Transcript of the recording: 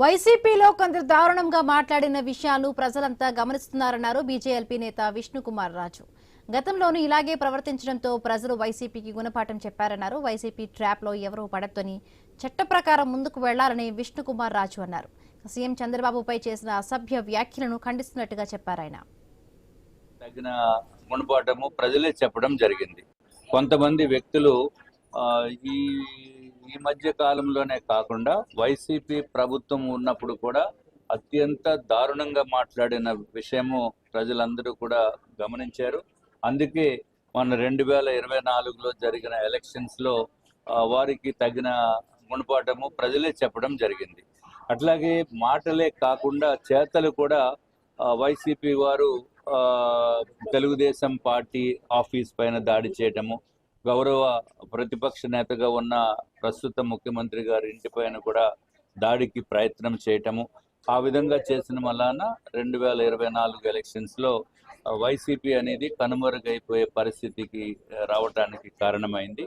వైసీపీలో కొందరు దారుణంగా మాట్లాడిన విషయాలు ప్రజలంతా గమనిస్తున్నారన్నారు బీజేఎల్పీ నేత విష్ణుకుమార్ రాజు. గతంలోనూ ఇలాగే ప్రవర్తించడంతో ప్రజలు వైసీపీకి గుణపాఠం చెప్పారన్నారు. వైసీపీ ట్రాప్ లో ఎవరూ పడొద్దని, చట్ట ప్రకారం ముందుకు వెళ్లాలని విష్ణుకుమార్ రాజు అన్నారు. సీఎం చంద్రబాబుపై చేసిన అసభ్య వ్యాఖ్యలను ఖండిస్తున్నట్టుగా చెప్పారాయన. తగిన గుణపాఠము ప్రజలే చెప్పడం జరిగింది. కొంతమంది వ్యక్తులు ఈ ఈ మధ్య కాలంలోనే కాకుండా వైసీపీ ప్రభుత్వం ఉన్నప్పుడు కూడా అత్యంత దారుణంగా మాట్లాడిన విషయము ప్రజలందరూ కూడా గమనించారు. అందుకే మన 2024లో జరిగిన ఎలక్షన్స్లో వారికి తగిన గుణపాఠము ప్రజలే చెప్పడం జరిగింది. అట్లాగే మాటలే కాకుండా చేతలు కూడా వైసీపీ వారు తెలుగుదేశం పార్టీ ఆఫీస్ పైన దాడి చేయటము, గౌరవ ప్రతిపక్ష నేతగా ఉన్న ప్రస్తుత ముఖ్యమంత్రి గారి ఇంటిపైన కూడా దాడికి ప్రయత్నం చేయటము, ఆ విధంగా చేసిన వలన 2024 ఎలక్షన్స్లో వైసీపీ అనేది కనుమరుగైపోయే పరిస్థితికి రావటానికి కారణమైంది.